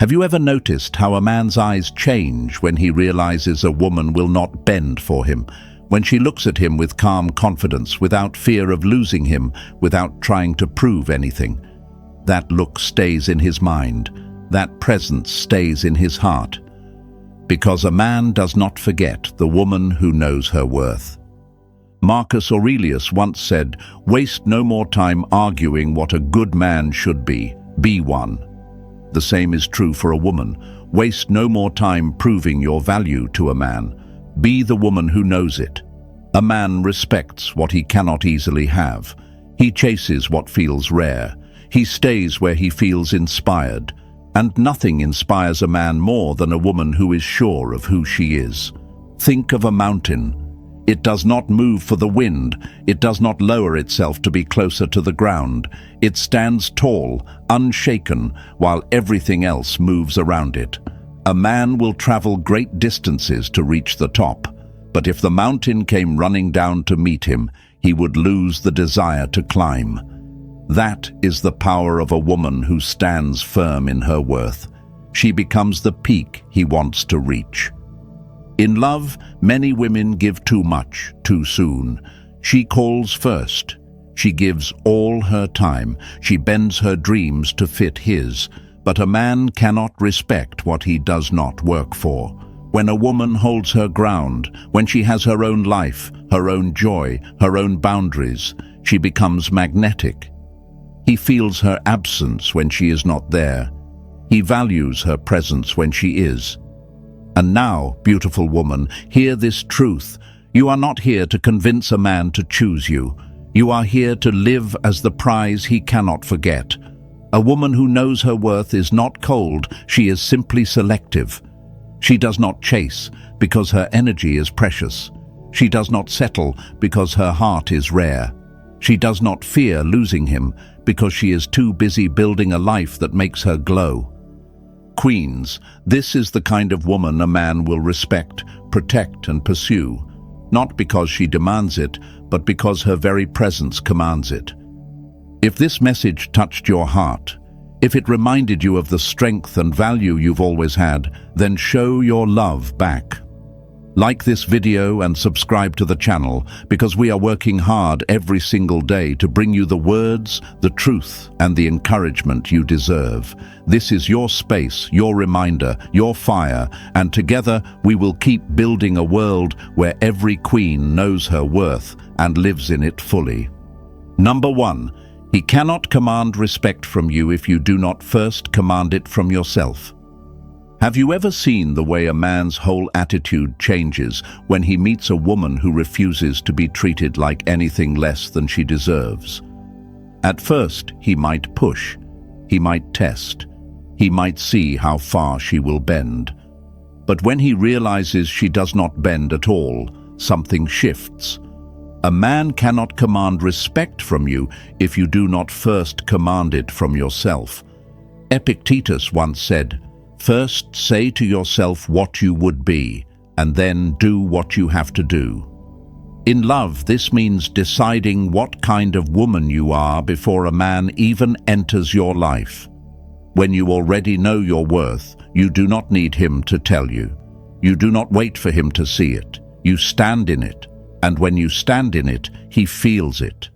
Have you ever noticed how a man's eyes change when he realizes a woman will not bend for him? When she looks at him with calm confidence, without fear of losing him, without trying to prove anything. That look stays in his mind. That presence stays in his heart. Because a man does not forget the woman who knows her worth. Marcus Aurelius once said, "Waste no more time arguing what a good man should be one." The same is true for a woman. Waste no more time proving your value to a man. Be the woman who knows it. A man respects what he cannot easily have. He chases what feels rare. He stays where he feels inspired. And nothing inspires a man more than a woman who is sure of who she is. Think of a mountain. It does not move for the wind. It does not lower itself to be closer to the ground. It stands tall, unshaken, while everything else moves around it. A man will travel great distances to reach the top, but if the mountain came running down to meet him, he would lose the desire to climb. That is the power of a woman who stands firm in her worth. She becomes the peak he wants to reach. In love, many women give too much, too soon. She calls first. She gives all her time. She bends her dreams to fit his. But a man cannot respect what he does not work for. When a woman holds her ground, when she has her own life, her own joy, her own boundaries, she becomes magnetic. He feels her absence when she is not there. He values her presence when she is. And now, beautiful woman, hear this truth. You are not here to convince a man to choose you. You are here to live as the prize he cannot forget. A woman who knows her worth is not cold, she is simply selective. She does not chase because her energy is precious. She does not settle because her heart is rare. She does not fear losing him because she is too busy building a life that makes her glow. Queens, this is the kind of woman a man will respect, protect, and pursue, not because she demands it, but because her very presence commands it. If this message touched your heart, if it reminded you of the strength and value you've always had, then show your love back. Like this video and subscribe to the channel, because we are working hard every single day to bring you the words, the truth, and the encouragement you deserve. This is your space, your reminder, your fire, and together we will keep building a world where every queen knows her worth and lives in it fully. Number 1. He cannot command respect from you if you do not first command it from yourself. Have you ever seen the way a man's whole attitude changes when he meets a woman who refuses to be treated like anything less than she deserves? At first, he might push, he might test, he might see how far she will bend. But when he realizes she does not bend at all, something shifts. A man cannot command respect from you if you do not first command it from yourself. Epictetus once said, "First say to yourself what you would be, and then do what you have to do." In love, this means deciding what kind of woman you are before a man even enters your life. When you already know your worth, you do not need him to tell you. You do not wait for him to see it. You stand in it, and when you stand in it, he feels it.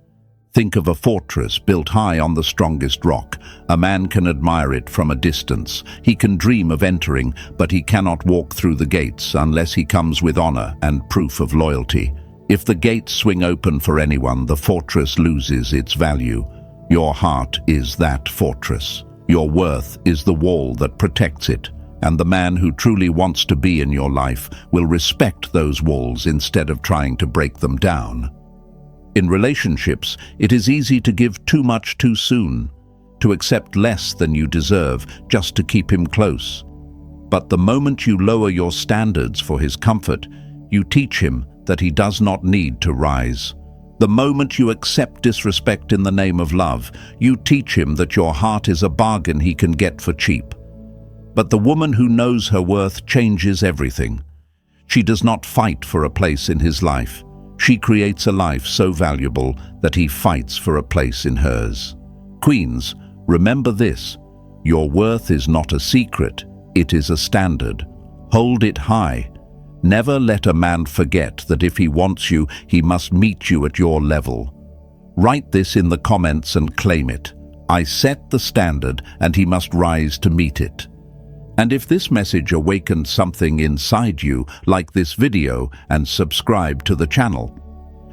Think of a fortress built high on the strongest rock. A man can admire it from a distance. He can dream of entering, but he cannot walk through the gates unless he comes with honor and proof of loyalty. If the gates swing open for anyone, the fortress loses its value. Your heart is that fortress. Your worth is the wall that protects it, and the man who truly wants to be in your life will respect those walls instead of trying to break them down. In relationships, it is easy to give too much too soon, to accept less than you deserve just to keep him close. But the moment you lower your standards for his comfort, you teach him that he does not need to rise. The moment you accept disrespect in the name of love, you teach him that your heart is a bargain he can get for cheap. But the woman who knows her worth changes everything. She does not fight for a place in his life. She creates a life so valuable that he fights for a place in hers. Queens, remember this. Your worth is not a secret, it is a standard. Hold it high. Never let a man forget that if he wants you, he must meet you at your level. Write this in the comments and claim it. I set the standard and he must rise to meet it. And if this message awakened something inside you, like this video and subscribe to the channel.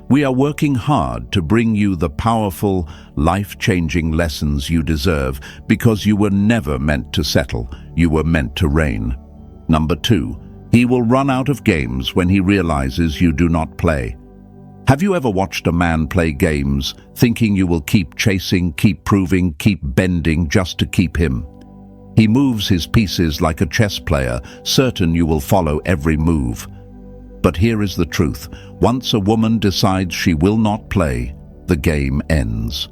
We are working hard to bring you the powerful, life-changing lessons you deserve because you were never meant to settle, you were meant to reign. Number 2, he will run out of games when he realizes you do not play. Have you ever watched a man play games, thinking you will keep chasing, keep proving, keep bending just to keep him? He moves his pieces like a chess player, certain you will follow every move. But here is the truth. Once a woman decides she will not play, the game ends.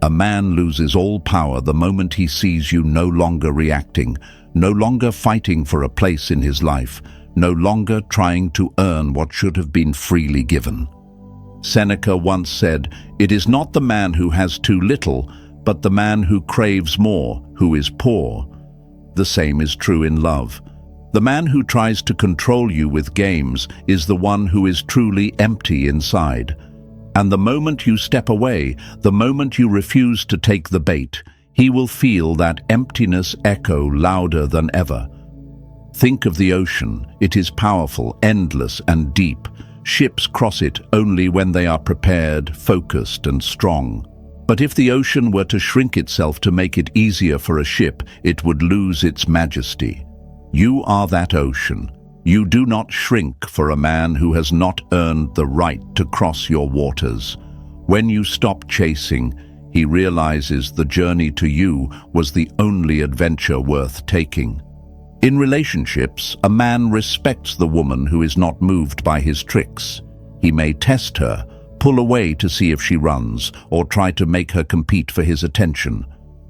A man loses all power the moment he sees you no longer reacting, no longer fighting for a place in his life, no longer trying to earn what should have been freely given. Seneca once said, "It is not the man who has too little, but the man who craves more, who is poor." The same is true in love. The man who tries to control you with games is the one who is truly empty inside. And the moment you step away, the moment you refuse to take the bait, he will feel that emptiness echo louder than ever. Think of the ocean. It is powerful, endless, and deep. Ships cross it only when they are prepared, focused, and strong. But if the ocean were to shrink itself to make it easier for a ship, it would lose its majesty. You are that ocean. You do not shrink for a man who has not earned the right to cross your waters. When you stop chasing, he realizes the journey to you was the only adventure worth taking. In relationships, a man respects the woman who is not moved by his tricks. He may test her, pull away to see if she runs, or try to make her compete for his attention.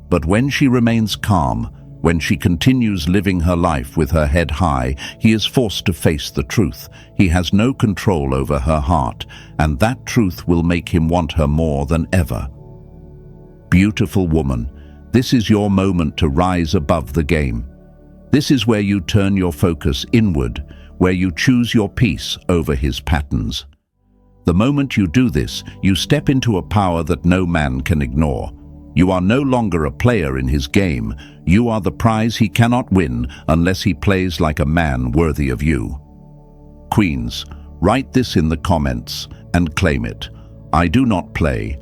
But when she remains calm, when she continues living her life with her head high, he is forced to face the truth. He has no control over her heart, and that truth will make him want her more than ever. Beautiful woman, this is your moment to rise above the game. This is where you turn your focus inward, where you choose your peace over his patterns. The moment you do this, you step into a power that no man can ignore. You are no longer a player in his game. You are the prize he cannot win unless he plays like a man worthy of you. Queens, write this in the comments and claim it. I do not play.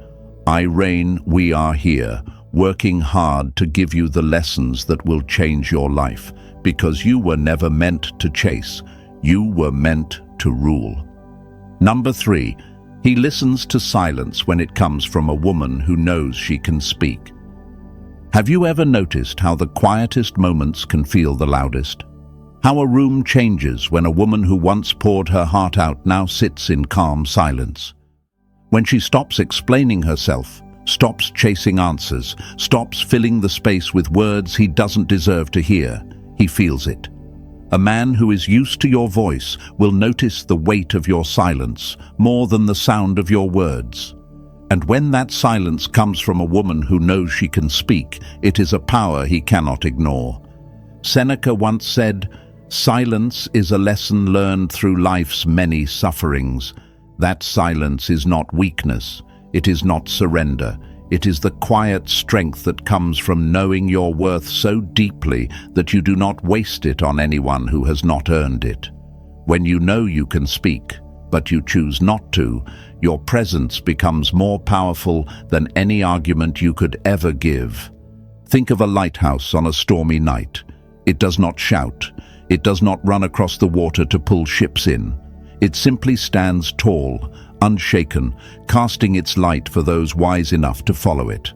I reign. We are here, working hard to give you the lessons that will change your life, because you were never meant to chase. You were meant to rule. Number 3, he listens to silence when it comes from a woman who knows she can speak. Have you ever noticed how the quietest moments can feel the loudest? How a room changes when a woman who once poured her heart out now sits in calm silence. When she stops explaining herself, stops chasing answers, stops filling the space with words he doesn't deserve to hear, he feels it. A man who is used to your voice will notice the weight of your silence more than the sound of your words. And when that silence comes from a woman who knows she can speak, it is a power he cannot ignore. Seneca once said, "Silence is a lesson learned through life's many sufferings. That silence is not weakness, it is not surrender. It is the quiet strength that comes from knowing your worth so deeply that you do not waste it on anyone who has not earned it. When you know you can speak, but you choose not to, your presence becomes more powerful than any argument you could ever give. Think of a lighthouse on a stormy night. It does not shout. It does not run across the water to pull ships in. It simply stands tall, unshaken, casting its light for those wise enough to follow it.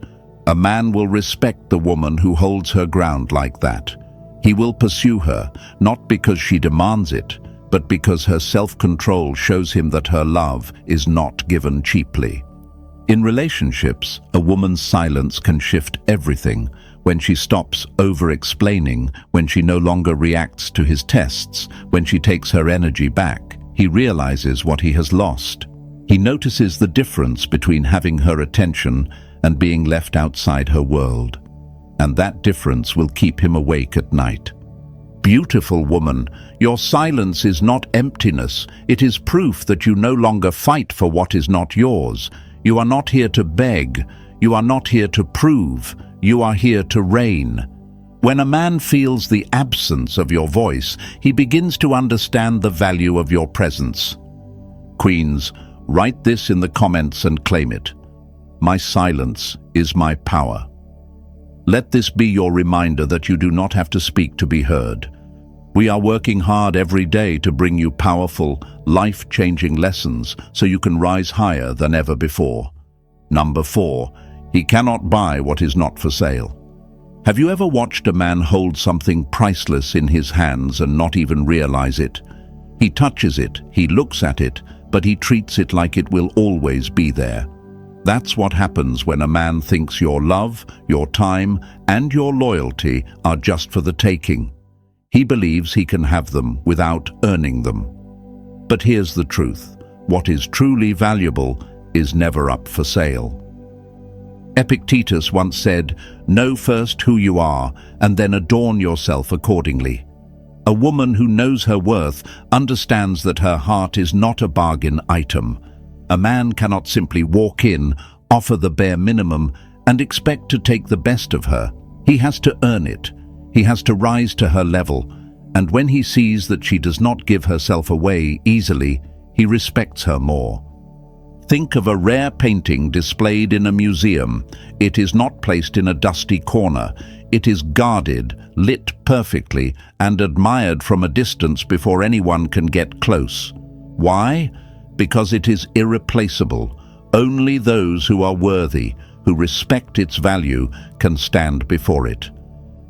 A man will respect the woman who holds her ground like that. He will pursue her, not because she demands it, but because her self-control shows him that her love is not given cheaply. In relationships, a woman's silence can shift everything. When she stops over-explaining, when she no longer reacts to his tests, when she takes her energy back, he realizes what he has lost. He notices the difference between having her attention and being left outside her world. and that difference will keep him awake at night. Beautiful woman, your silence is not emptiness. It is proof that you no longer fight for what is not yours. You are not here to beg. You are not here to prove. You are here to reign. When a man feels the absence of your voice, he begins to understand the value of your presence. Queens, write this in the comments and claim it. My silence is my power. Let this be your reminder that you do not have to speak to be heard. We are working hard every day to bring you powerful, life-changing lessons so you can rise higher than ever before. Number 4, he cannot buy what is not for sale. Have you ever watched a man hold something priceless in his hands and not even realize it? He touches it, he looks at it, but he treats it like it will always be there. That's what happens when a man thinks your love, your time, and your loyalty are just for the taking. He believes he can have them without earning them. But here's the truth. What is truly valuable is never up for sale. Epictetus once said, "Know first who you are, and then adorn yourself accordingly." A woman who knows her worth understands that her heart is not a bargain item. A man cannot simply walk in, offer the bare minimum, and expect to take the best of her. He has to earn it. He has to rise to her level, and when he sees that she does not give herself away easily, he respects her more. Think of a rare painting displayed in a museum. It is not placed in a dusty corner. It is guarded, lit perfectly, and admired from a distance before anyone can get close. Why? Because it is irreplaceable. Only those who are worthy, who respect its value, can stand before it.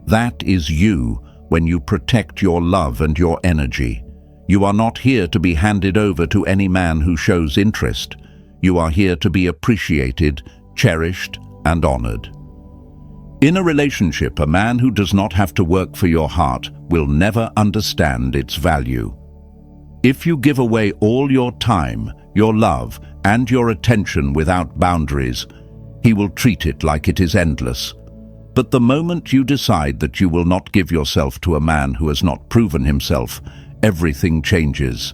That is you when you protect your love and your energy. You are not here to be handed over to any man who shows interest. You are here to be appreciated, cherished, and honored. In a relationship, a man who does not have to work for your heart will never understand its value. If you give away all your time, your love, and your attention without boundaries, he will treat it like it is endless. But the moment you decide that you will not give yourself to a man who has not proven himself, everything changes.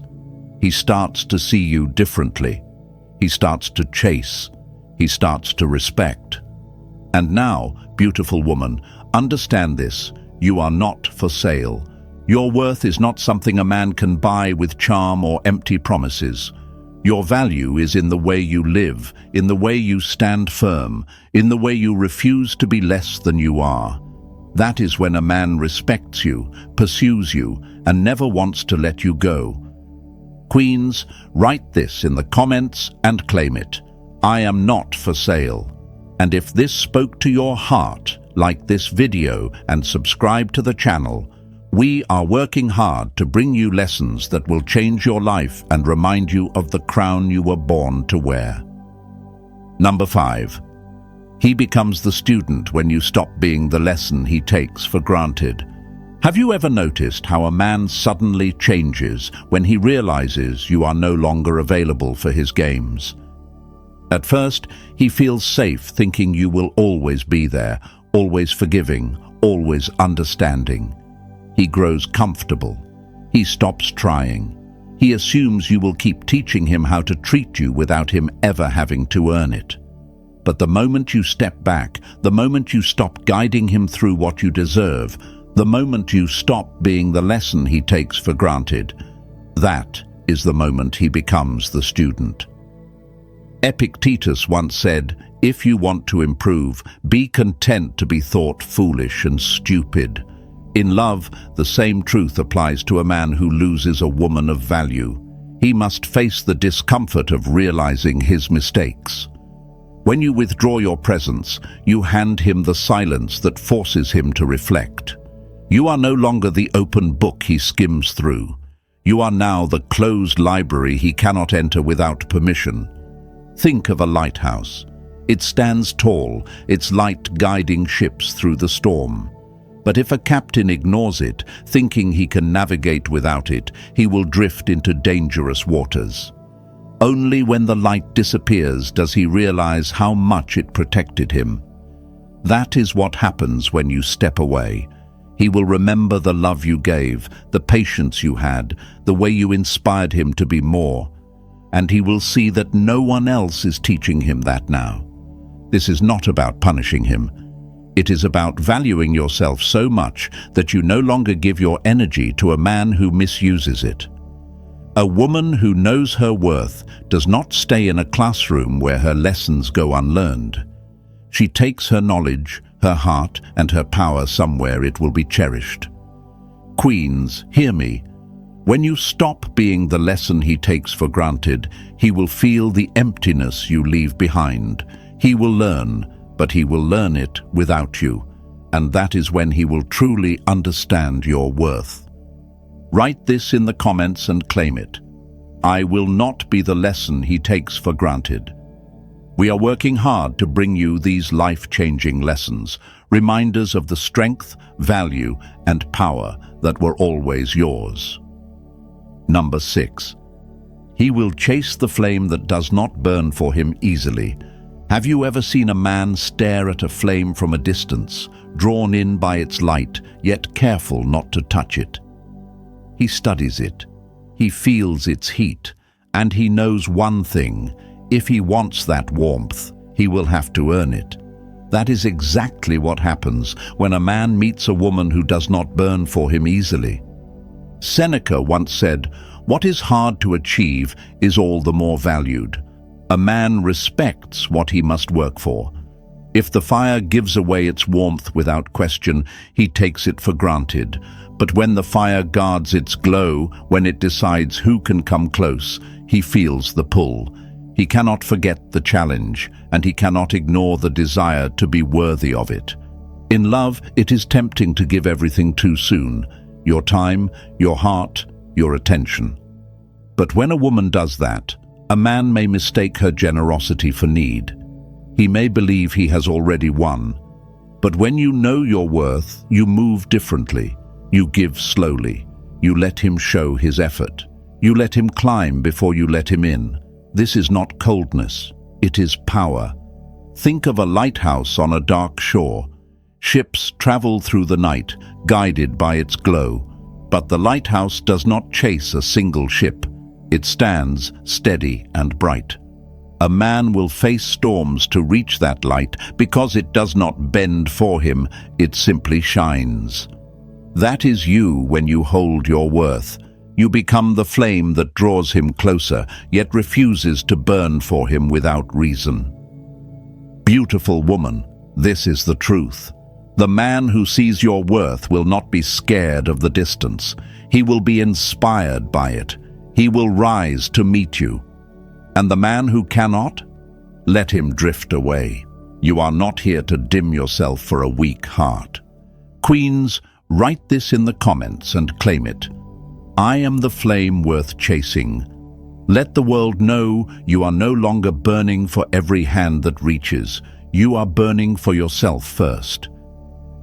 He starts to see you differently. He starts to chase. He starts to respect. And now, beautiful woman, understand this. You are not for sale. Your worth is not something a man can buy with charm or empty promises. Your value is in the way you live, in the way you stand firm, in the way you refuse to be less than you are. That is when a man respects you, pursues you, and never wants to let you go. Queens, write this in the comments and claim it. I am not for sale. And if this spoke to your heart, like this video and subscribe to the channel. We are working hard to bring you lessons that will change your life and remind you of the crown you were born to wear. Number 5. He becomes the student when you stop being the lesson he takes for granted. Have you ever noticed how a man suddenly changes when he realizes you are no longer available for his games? At first, he feels safe thinking you will always be there, always forgiving, always understanding. He grows comfortable. He stops trying. He assumes you will keep teaching him how to treat you without him ever having to earn it. But the moment you step back, the moment you stop guiding him through what you deserve, the moment you stop being the lesson he takes for granted, that is the moment he becomes the student. Epictetus once said, "If you want to improve, be content to be thought foolish and stupid." In love, the same truth applies to a man who loses a woman of value. He must face the discomfort of realizing his mistakes. When you withdraw your presence, you hand him the silence that forces him to reflect. You are no longer the open book he skims through. You are now the closed library he cannot enter without permission. Think of a lighthouse. It stands tall, its light guiding ships through the storm. But if a captain ignores it, thinking he can navigate without it, he will drift into dangerous waters. Only when the light disappears does he realize how much it protected him. That is what happens when you step away. He will remember the love you gave, the patience you had, the way you inspired him to be more. And he will see that no one else is teaching him that now. This is not about punishing him. It is about valuing yourself so much that you no longer give your energy to a man who misuses it. A woman who knows her worth does not stay in a classroom where her lessons go unlearned. She takes her knowledge, her heart, and her power somewhere it will be cherished. Queens, hear me. When you stop being the lesson he takes for granted, he will feel the emptiness you leave behind. He will learn, but he will learn it without you, and that is when he will truly understand your worth. Write this in the comments and claim it. I will not be the lesson he takes for granted. We are working hard to bring you these life-changing lessons, reminders of the strength, value, and power that were always yours. Number 6. He will chase the flame that does not burn for him easily. Have you ever seen a man stare at a flame from a distance, drawn in by its light, yet careful not to touch it? He studies it, he feels its heat, and he knows one thing: if he wants that warmth, he will have to earn it. That is exactly what happens when a man meets a woman who does not burn for him easily. Seneca once said, "What is hard to achieve is all the more valued." A man respects what he must work for. If the fire gives away its warmth without question, he takes it for granted. But when the fire guards its glow, when it decides who can come close, he feels the pull. He cannot forget the challenge, and he cannot ignore the desire to be worthy of it. In love, it is tempting to give everything too soon: your time, your heart, your attention. But when a woman does that, a man may mistake her generosity for need. He may believe he has already won. But when you know your worth, you move differently. You give slowly. You let him show his effort. You let him climb before you let him in. This is not coldness. It is power. Think of a lighthouse on a dark shore. Ships travel through the night, guided by its glow. But the lighthouse does not chase a single ship. It stands steady and bright. A man will face storms to reach that light because it does not bend for him, it simply shines. That is you when you hold your worth. You become the flame that draws him closer, yet refuses to burn for him without reason. Beautiful woman, this is the truth. The man who sees your worth will not be scared of the distance. He will be inspired by it. He will rise to meet you. And the man who cannot? Let him drift away. You are not here to dim yourself for a weak heart. Queens, write this in the comments and claim it. I am the flame worth chasing. Let the world know you are no longer burning for every hand that reaches. You are burning for yourself first.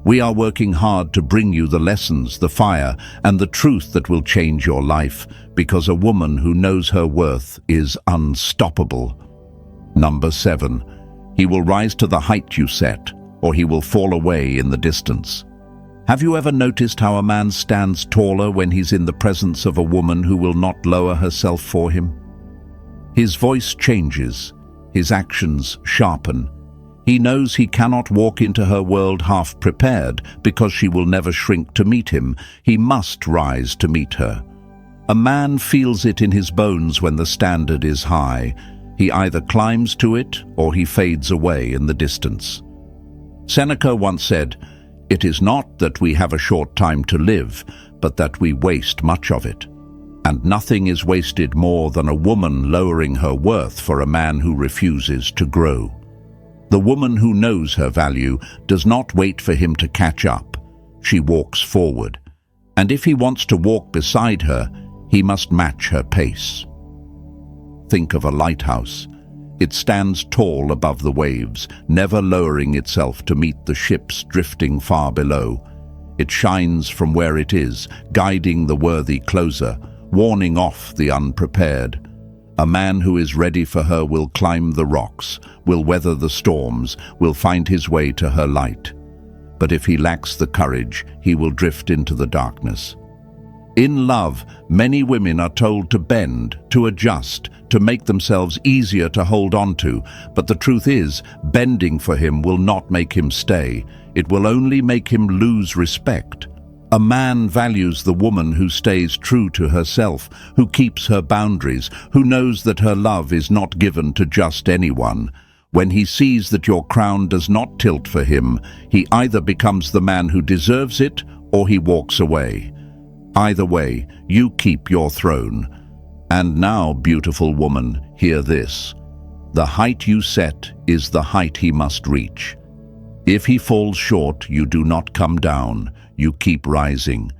We are working hard to bring you the lessons, the fire, and the truth that will change your life, because a woman who knows her worth is unstoppable. Number 7. He will rise to the height you set, or he will fall away in the distance. Have you ever noticed how a man stands taller when he's in the presence of a woman who will not lower herself for him? His voice changes, his actions sharpen. He knows he cannot walk into her world half prepared because she will never shrink to meet him. He must rise to meet her. A man feels it in his bones when the standard is high. He either climbs to it or he fades away in the distance. Seneca once said, "It is not that we have a short time to live, but that we waste much of it." And nothing is wasted more than a woman lowering her worth for a man who refuses to grow. The woman who knows her value does not wait for him to catch up. She walks forward. And if he wants to walk beside her, he must match her pace. Think of a lighthouse. It stands tall above the waves, never lowering itself to meet the ships drifting far below. It shines from where it is, guiding the worthy closer, warning off the unprepared. A man who is ready for her will climb the rocks, will weather the storms, will find his way to her light. But if he lacks the courage, he will drift into the darkness. In love, many women are told to bend, to adjust, to make themselves easier to hold on to, but the truth is, bending for him will not make him stay. It will only make him lose respect. A man values the woman who stays true to herself, who keeps her boundaries, who knows that her love is not given to just anyone. When he sees that your crown does not tilt for him, he either becomes the man who deserves it or he walks away. Either way, you keep your throne. And now, beautiful woman, hear this. The height you set is the height he must reach. If he falls short, you do not come down, you keep rising.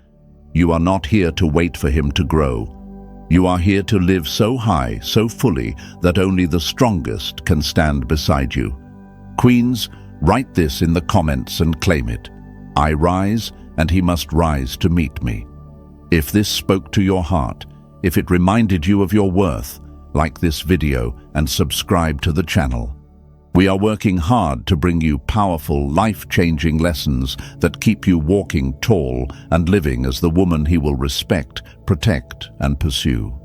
You are not here to wait for him to grow. You are here to live so high, so fully, that only the strongest can stand beside you. Queens, write this in the comments and claim it. I rise, and he must rise to meet me. If this spoke to your heart, if it reminded you of your worth, like this video and subscribe to the channel. We are working hard to bring you powerful, life-changing lessons that keep you walking tall and living as the woman he will respect, protect, and pursue.